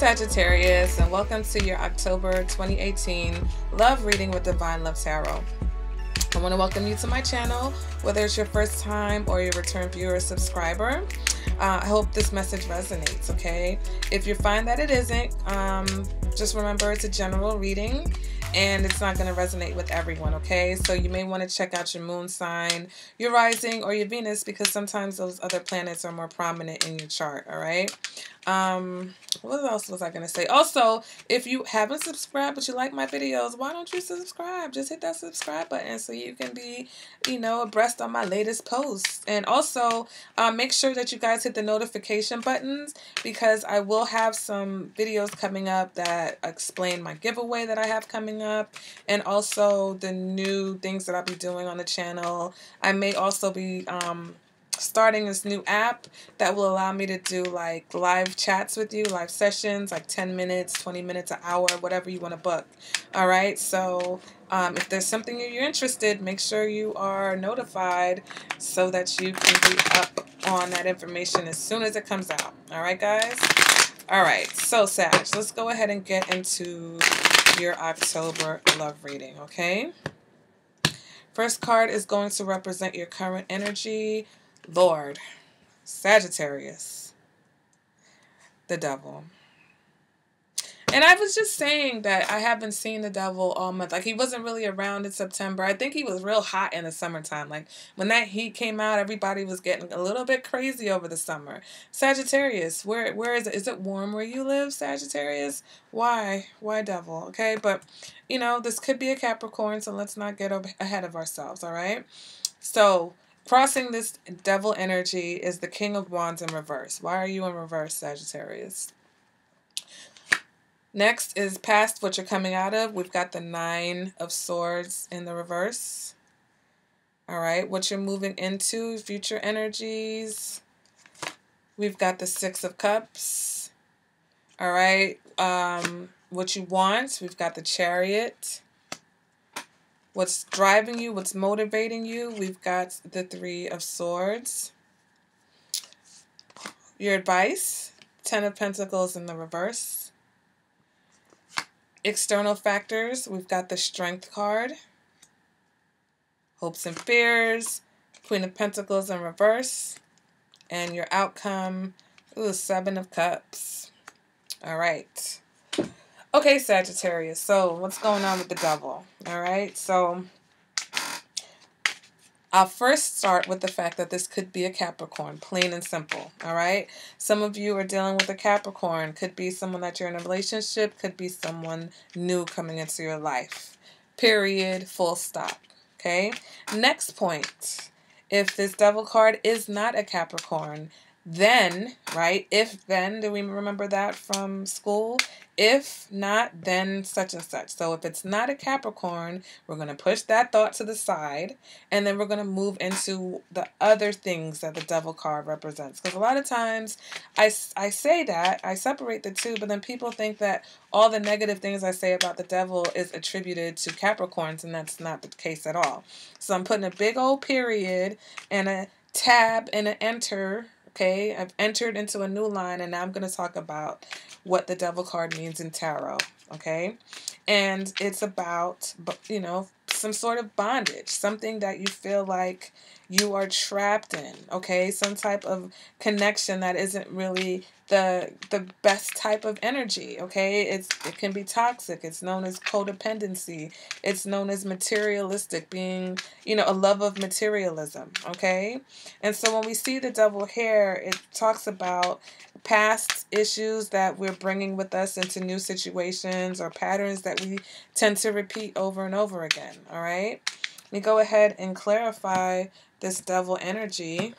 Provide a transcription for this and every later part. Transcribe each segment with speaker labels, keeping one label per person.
Speaker 1: Sagittarius, and welcome to your October 2018 love reading with Divine Love Tarot. I want to welcome you to my channel, whether it's your first time or your return viewer or subscriber. I hope this message resonates, okay? If you find that it isn't, just remember it's a general reading and it's not going to resonate with everyone, okay? So you may want to check out your moon sign, your rising, or your Venus, because sometimes those other planets are more prominent in your chart, all right? What else was I going to say? Also, if you haven't subscribed but you like my videos, why don't you subscribe? Just hit that subscribe button so you can be, abreast on my latest posts. And also, make sure that you guys hit the notification buttons, because I will have some videos coming up that explain my giveaway that I have coming up, and also the new things that I'll be doing on the channel. I may also be starting this new app that will allow me to do like live chats with you, live sessions, like 10 minutes, 20 minutes, an hour, whatever you want to book. All right, so if there's something you're interested, make sure you are notified so that you can be up on that information as soon as it comes out. All right, guys? All right, so Sag, let's go ahead and get into your October love reading, okay? First card is going to represent your current energy. Lord, Sagittarius, the devil. And I was just saying that I haven't seen the devil all month. Like, he wasn't really around in September. I think he was real hot in the summertime. Like, when that heat came out, everybody was getting a little bit crazy over the summer. Sagittarius, where is it? Is it warm where you live, Sagittarius? Why? Why devil? Okay, but, this could be a Capricorn, so let's not get ahead of ourselves, all right? So, crossing this devil energy is the King of Wands in reverse. Why are you in reverse, Sagittarius? Next is past what you're coming out of. We've got the Nine of Swords in the reverse. All right, what you're moving into, future energies. We've got the Six of Cups. All right, what you want, we've got the Chariot. What's driving you, what's motivating you, we've got the Three of Swords. Your advice, Ten of Pentacles in the reverse. External factors, we've got the Strength card. Hopes and fears, Queen of Pentacles in reverse. And your outcome, Seven of Cups. All right. Okay, Sagittarius, so what's going on with the devil? All right, so I'll first start with the fact that this could be a Capricorn, plain and simple, all right? Some of you are dealing with a Capricorn. Could be someone that you're in a relationship, could be someone new coming into your life. Period, full stop, okay? Next point, if this devil card is not a Capricorn, then, right, if then, do we remember that from school? If not, then such and such. So if it's not a Capricorn, we're going to push that thought to the side, and then we're going to move into the other things that the devil card represents. Because a lot of times I say that, I separate the two, but then people think that all the negative things I say about the devil is attributed to Capricorns, and that's not the case at all. So I'm putting a big old period and a tab and an enter. Okay, I've entered into a new line, and now I'm going to talk about what the devil card means in tarot, okay? And it's about, some sort of bondage, something that you feel like you are trapped in, okay? Some type of connection that isn't really the best type of energy, okay? It can be toxic. It's known as codependency. It's known as materialistic, being, a love of materialism, okay? And so when we see the devil here, it talks about past issues that we're bringing with us into new situations, or patterns that we tend to repeat over and over again, all right? Let me go ahead and clarify this devil energy.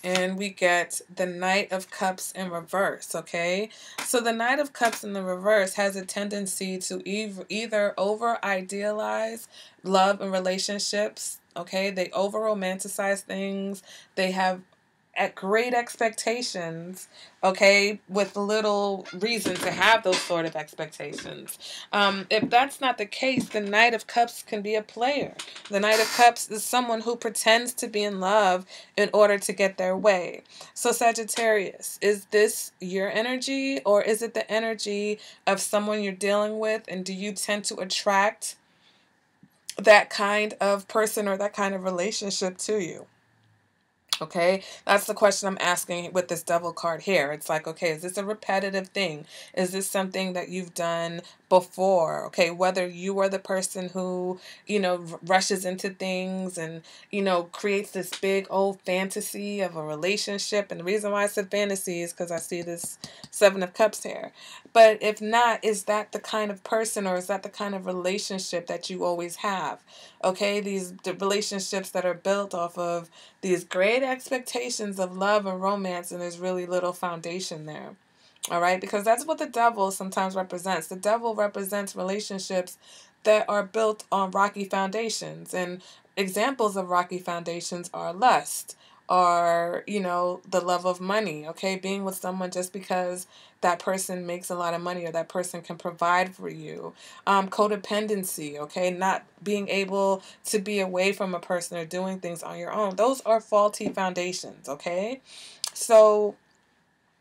Speaker 1: And we get the Knight of Cups in reverse, okay? So the Knight of Cups in the reverse has a tendency to either over-idealize love and relationships, okay? They over-romanticize things. They have great expectations, okay, with little reason to have those sort of expectations. If that's not the case, the Knight of Cups can be a player. The Knight of Cups is someone who pretends to be in love in order to get their way. So Sagittarius, is this your energy, or is it the energy of someone you're dealing with? And do you tend to attract that kind of person or that kind of relationship to you? Okay, that's the question I'm asking with this Devil card here. It's like, okay, is this a repetitive thing? Is this something that you've done before? Okay, whether you are the person who, rushes into things and, creates this big old fantasy of a relationship. And the reason why I said fantasy is because I see this Seven of Cups here. But if not, is that the kind of person, or is that the kind of relationship that you always have? Okay, the relationships that are built off of these great expectations of love and romance, and there's really little foundation there. All right, because that's what the devil sometimes represents. The devil represents relationships that are built on rocky foundations, and examples of rocky foundations are lust, or the love of money. Okay, being with someone just because that person makes a lot of money or that person can provide for you. Codependency. Okay, not being able to be away from a person or doing things on your own. Those are faulty foundations. Okay, so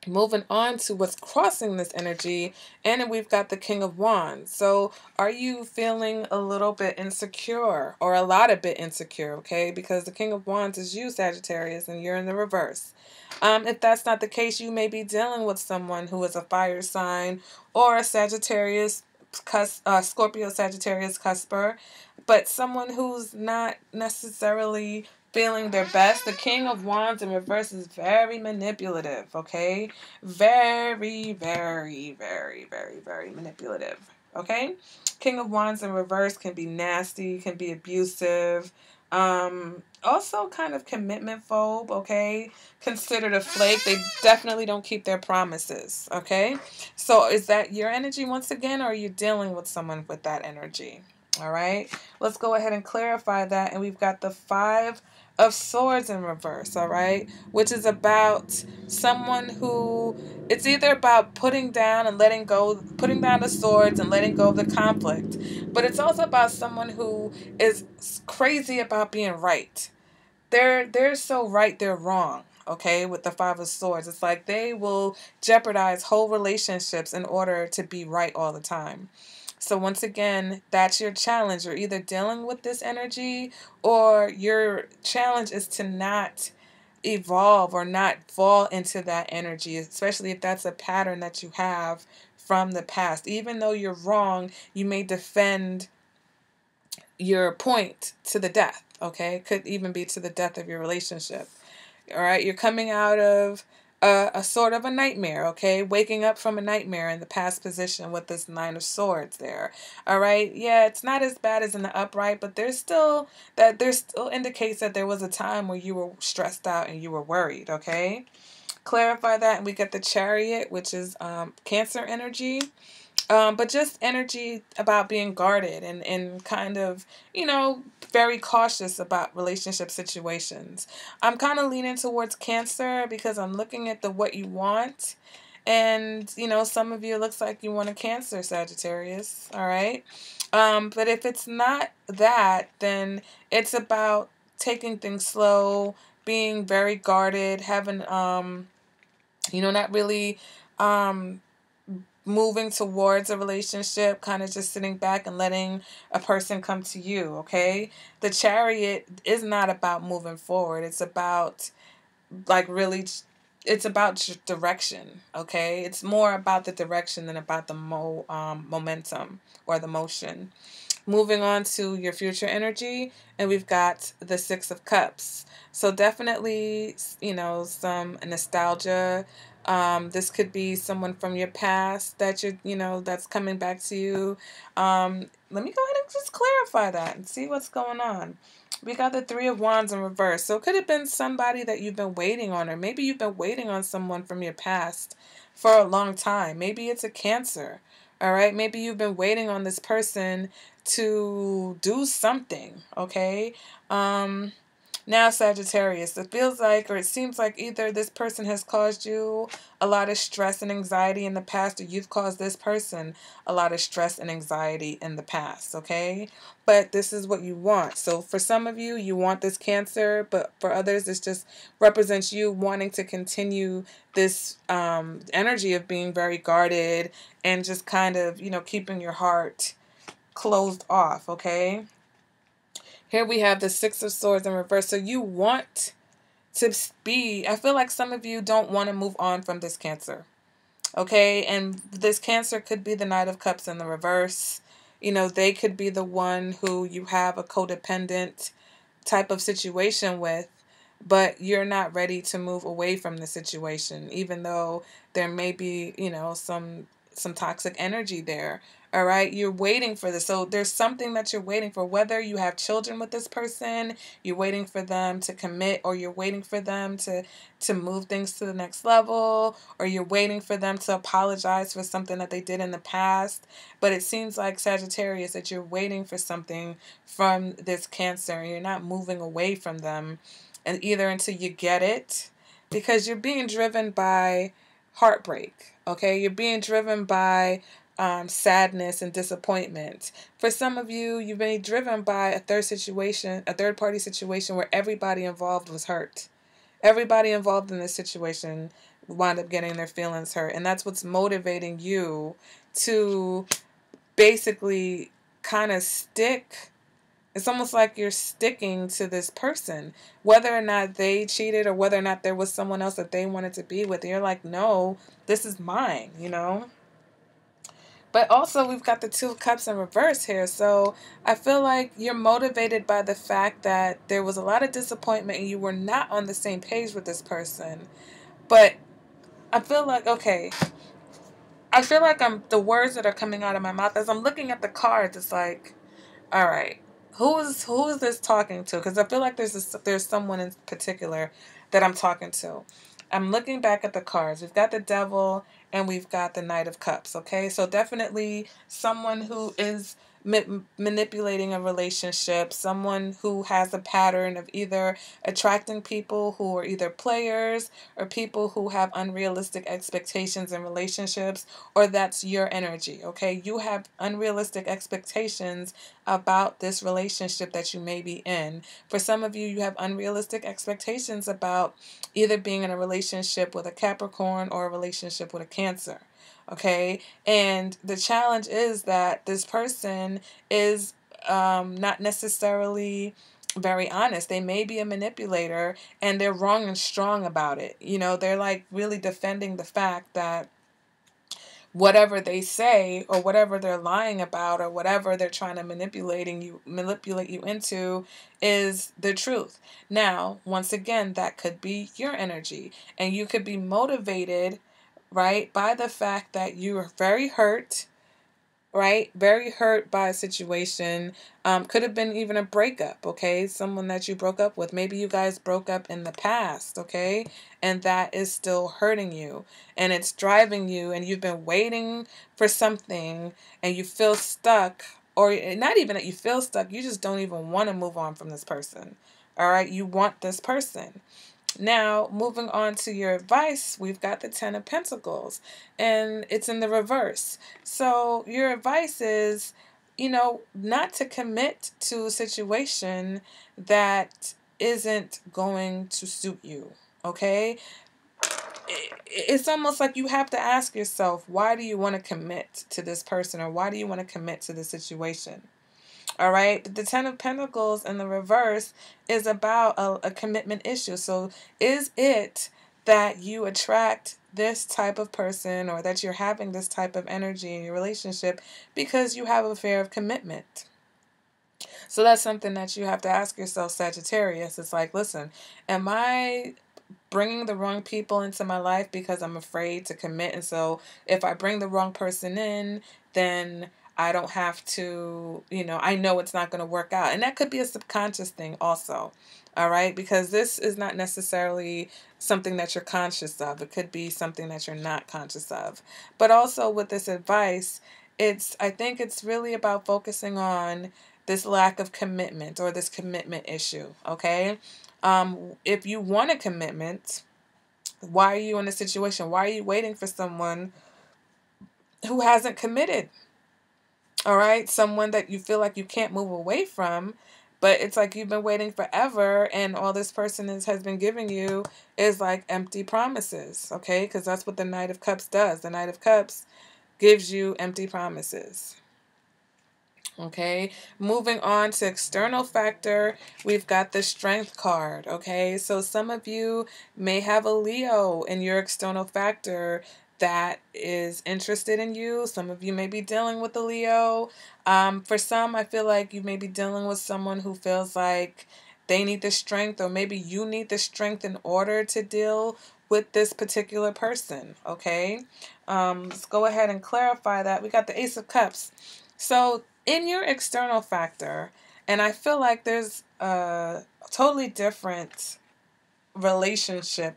Speaker 1: moving on to what's crossing this energy, and then we've got the King of Wands. So are you feeling a little bit insecure, or a lot of bit insecure? Okay, because the King of Wands is you, Sagittarius, and you're in the reverse. If that's not the case, you may be dealing with someone who is a fire sign, or a Sagittarius, Scorpio Sagittarius cusper, but someone who's not necessarily feeling their best. The King of Wands in reverse is very manipulative, okay? Very, very, very, very, very manipulative, okay? King of Wands in reverse can be nasty, can be abusive, also kind of commitment phobe, okay? Considered a flake. They definitely don't keep their promises, okay? So is that your energy once again, or are you dealing with someone with that energy? All right, let's go ahead and clarify that. And we've got the Five of Swords in reverse, all right, which is about someone who, it's either about putting down and letting go, putting down the swords and letting go of the conflict, but it's also about someone who is crazy about being right. They're so right, they're wrong. Okay, with the Five of Swords, it's like they will jeopardize whole relationships in order to be right all the time. So once again, that's your challenge. You're either dealing with this energy, or your challenge is to not evolve or not fall into that energy, especially if that's a pattern that you have from the past. Even though you're wrong, you may defend your point to the death, okay? Could even be to the death of your relationship. All right, you're coming out of a sort of a nightmare, okay? Waking up from a nightmare in the past position with this Nine of Swords there. All right, yeah, it's not as bad as in the upright, but there's still indicates that there was a time where you were stressed out and you were worried, okay? Clarify that, and we get the Chariot, which is Cancer energy. But just energy about being guarded and kind of, very cautious about relationship situations. I'm kind of leaning towards Cancer because I'm looking at the what you want. And, some of you, it looks like you want a Cancer, Sagittarius. All right. But if it's not that, then it's about taking things slow, being very guarded, having, not really, moving towards a relationship, kind of just sitting back and letting a person come to you, okay? The Chariot is not about moving forward. It's about, it's about direction, okay? It's more about the direction than about the momentum or the motion. Moving on to your future energy, and we've got the Six of Cups. So definitely, some nostalgia. This could be someone from your past that that's coming back to you. Let me go ahead and just clarify that and see what's going on. We got the Three of Wands in reverse. So it could have been somebody that you've been waiting on, or maybe you've been waiting on someone from your past for a long time. Maybe it's a Cancer. All right. Maybe you've been waiting on this person to do something. Okay. Now, Sagittarius, it feels like, or it seems like either this person has caused you a lot of stress and anxiety in the past, or you've caused this person a lot of stress and anxiety in the past, okay? But this is what you want. So for some of you, you want this Cancer, but for others, this just represents you wanting to continue this energy of being very guarded and just kind of, you know, keeping your heart closed off, okay? Here we have the Six of Swords in reverse. So you want to be, I feel like some of you don't want to move on from this Cancer. Okay, and this Cancer could be the Knight of Cups in the reverse. You know, they could be the one who you have a codependent type of situation with, but you're not ready to move away from the situation, even though there may be, you know, some toxic energy there. All right, you're waiting for this. So there's something that you're waiting for, whether you have children with this person, you're waiting for them to commit, or you're waiting for them to move things to the next level, or you're waiting for them to apologize for something that they did in the past. But it seems like, Sagittarius, that you're waiting for something from this Cancer, and you're not moving away from them, and either until you get it, because you're being driven by heartbreak. Okay, you're being driven by sadness and disappointment. For some of you, you've been driven by a third party situation where everybody involved was hurt. Everybody involved in this situation wound up getting their feelings hurt, and that's what's motivating you to basically kind of stick. It's almost like you're sticking to this person, whether or not they cheated or whether or not there was someone else that they wanted to be with. And you're like, no, this is mine, you know? But also, we've got the Two of Cups in reverse here. So I feel like you're motivated by the fact that there was a lot of disappointment and you were not on the same page with this person. But I feel like, okay, I feel like the words that are coming out of my mouth as I'm looking at the cards, it's like, all right, who is this talking to? Because I feel like there's someone in particular that I'm talking to. I'm looking back at the cards. We've got the Devil and we've got the Knight of Cups, okay? So definitely someone who is manipulating a relationship, someone who has a pattern of either attracting people who are either players or people who have unrealistic expectations in relationships, or that's your energy, okay? You have unrealistic expectations about this relationship that you may be in. For some of you, you have unrealistic expectations about either being in a relationship with a Capricorn or a relationship with a Cancer. Okay, and the challenge is that this person is not necessarily very honest. They may be a manipulator and they're wrong and strong about it. You know, they're like really defending the fact that whatever they say or whatever they're lying about or whatever they're trying to manipulate you into is the truth. Now, once again, that could be your energy, and you could be motivated, right, by the fact that you are very hurt, right? Very hurt by a situation. Could have been even a breakup, okay? Someone that you broke up with. Maybe you guys broke up in the past, okay? And that is still hurting you. And it's driving you, and you've been waiting for something, and you feel stuck. Or not even that you feel stuck, you just don't even want to move on from this person. All right? You want this person. Now, moving on to your advice, we've got the Ten of Pentacles, and it's in the reverse. So your advice is, you know, not to commit to a situation that isn't going to suit you, okay? It's almost like you have to ask yourself, why do you want to commit to this person, or why do you want to commit to the situation? All right, but the Ten of Pentacles in the reverse is about a commitment issue. So is it that you attract this type of person, or that you're having this type of energy in your relationship because you have a fear of commitment? So that's something that you have to ask yourself, Sagittarius. It's like, listen, am I bringing the wrong people into my life because I'm afraid to commit? And so if I bring the wrong person in, then I don't have to, you know, I know it's not going to work out. And that could be a subconscious thing also. All right. Because this is not necessarily something that you're conscious of. It could be something that you're not conscious of. But also with this advice, I think it's really about focusing on this lack of commitment, or this commitment issue. Okay. If you want a commitment, why are you in a situation? Why are you waiting for someone who hasn't committed? All right, someone that you feel like you can't move away from, but it's like you've been waiting forever, and all this person has been giving you is like empty promises, okay? Because that's what the Knight of Cups does. The Knight of Cups gives you empty promises. Okay, moving on to external factor, we've got the Strength card. Okay, so some of you may have a Leo in your external factor that is interested in you. Some of you may be dealing with a Leo. For some, I feel like you may be dealing with someone who feels like they need the strength, or maybe you need the strength in order to deal with this particular person. Okay, let's go ahead and clarify that. We got the Ace of Cups. So in your external factor, and I feel like there's a totally different relationship.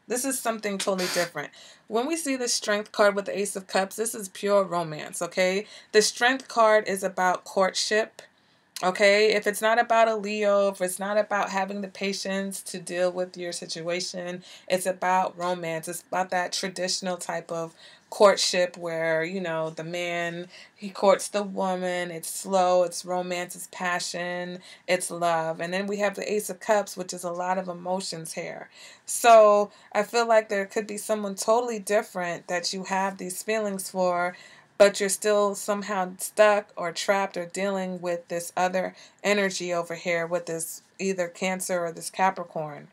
Speaker 1: This is something totally different. When we see the Strength card with the Ace of Cups, this is pure romance, okay? The Strength card is about courtship. Okay, if it's not about a Leo, if it's not about having the patience to deal with your situation, it's about romance. It's about that traditional type of courtship where, you know, the man, he courts the woman. It's slow, it's romance, it's passion, it's love. And then we have the Ace of Cups, which is a lot of emotions here. So I feel like there could be someone totally different that you have these feelings for, but you're still somehow stuck or trapped or dealing with this other energy over here with this either Cancer or this Capricorn.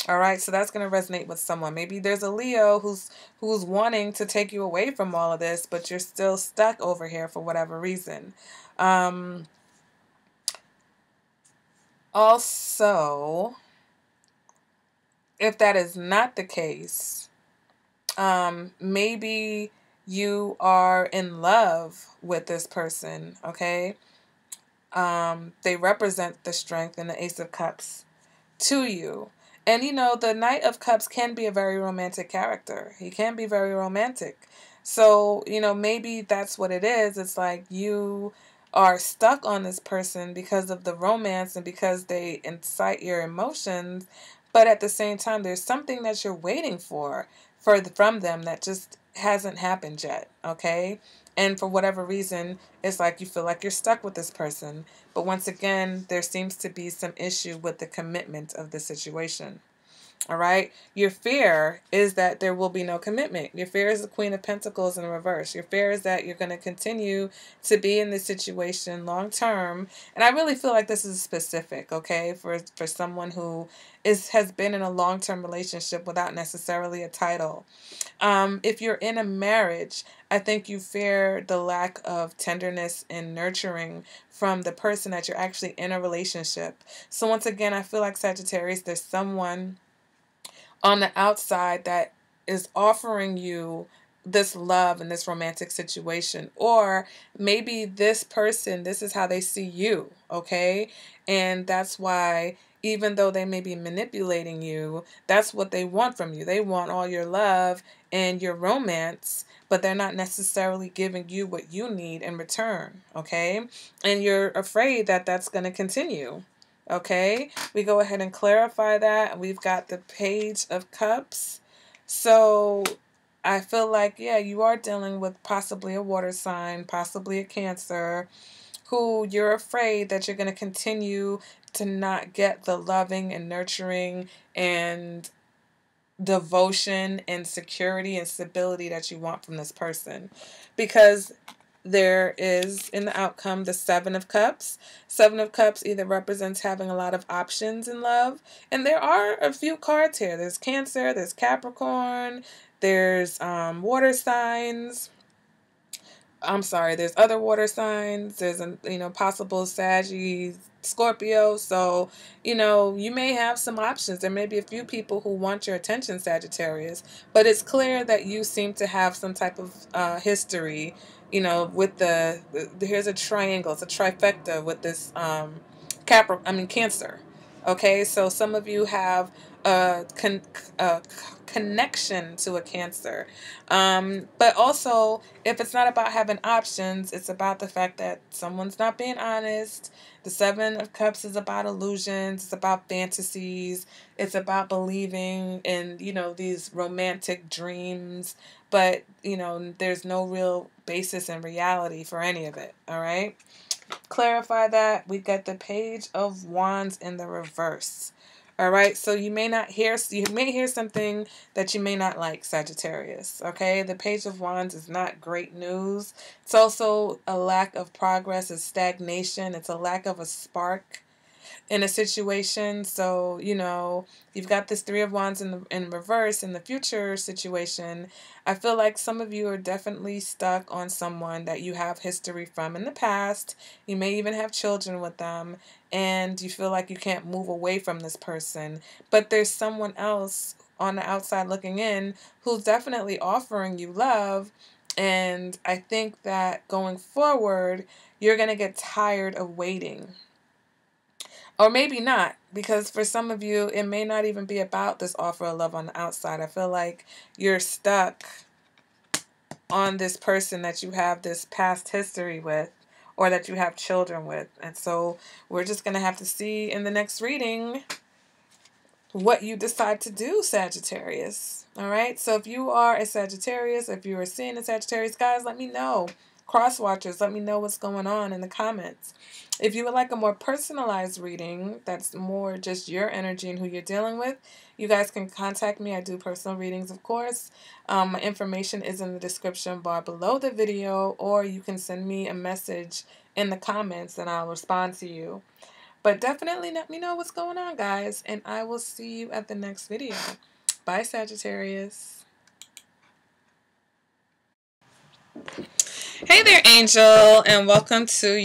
Speaker 1: All right, so that's going to resonate with someone. Maybe there's a Leo who's wanting to take you away from all of this, but you're still stuck over here for whatever reason. Also, if that is not the case, maybe you are in love with this person, okay? They represent the Strength and the Ace of Cups to you. And, you know, the Knight of Cups can be a very romantic character. He can be very romantic. So, you know, maybe that's what it is. It's like you are stuck on this person because of the romance and because they incite your emotions. But at the same time, there's something that you're waiting for from them that just hasn't happened yet, okay? And for whatever reason, it's like you feel like you're stuck with this person. But once again, there seems to be some issue with the commitment of the situation. All right. Your fear is that there will be no commitment. Your fear is the Queen of Pentacles in reverse. Your fear is that you're going to continue to be in this situation long term. And I really feel like this is specific, okay, for someone who has been in a long-term relationship without necessarily a title. If you're in a marriage, I think you fear the lack of tenderness and nurturing from the person that you're actually in a relationship. So once again, I feel like Sagittarius, there's someone on the outside that is offering you this love and this romantic situation. Or maybe this person, this is how they see you, okay? And that's why, even though they may be manipulating you, that's what they want from you. They want all your love and your romance, but they're not necessarily giving you what you need in return, okay? And you're afraid that that's going to continue. Okay, we go ahead and clarify that. We've got the Page of Cups. So I feel like, yeah, you are dealing with possibly a water sign, possibly a Cancer, who you're afraid that you're going to continue to not get the loving and nurturing and devotion and security and stability that you want from this person. Because there is, in the outcome, the Seven of Cups. Seven of Cups either represents having a lot of options in love. And there are a few cards here. There's Cancer, there's Capricorn, there's water signs. I'm sorry, there's other water signs. There's, possible Sagittarius, Scorpio. So, you may have some options. There may be a few people who want your attention, Sagittarius. But it's clear that you seem to have some type of history, with here's a triangle. It's a trifecta with this Cancer. Okay, so some of you have a connection to a Cancer. But also, if it's not about having options, it's about the fact that someone's not being honest. The Seven of Cups is about illusions. It's about fantasies. It's about believing in, these romantic dreams. But, there's no real basis in reality for any of it. All right? Clarify that. We get the Page of Wands in the reverse. All right, so you may hear something that you may not like, Sagittarius. Okay, the Page of Wands is not great news. It's also a lack of progress, a stagnation. It's a lack of a spark in a situation. So, you've got this Three of Wands in reverse in the future situation. I feel like some of you are definitely stuck on someone that you have history from in the past. You may even have children with them, and you feel like you can't move away from this person. But there's someone else on the outside looking in who's definitely offering you love. And I think that going forward, you're going to get tired of waiting. Or maybe not, because for some of you, it may not even be about this offer of love on the outside. I feel like you're stuck on this person that you have this past history with, or that you have children with. And so we're just going to have to see in the next reading what you decide to do, Sagittarius. All right? So if you are a Sagittarius, if you are seeing a Sagittarius, guys, let me know. Cross watchers, let me know what's going on in the comments. If you would like a more personalized reading that's more just your energy and who you're dealing with, you guys can contact me. I do personal readings, of course. My information is in the description bar below the video, or you can send me a message in the comments and I'll respond to you. But definitely let me know what's going on, guys, and I will see you at the next video. Bye, Sagittarius. Hey there, Angel, and welcome to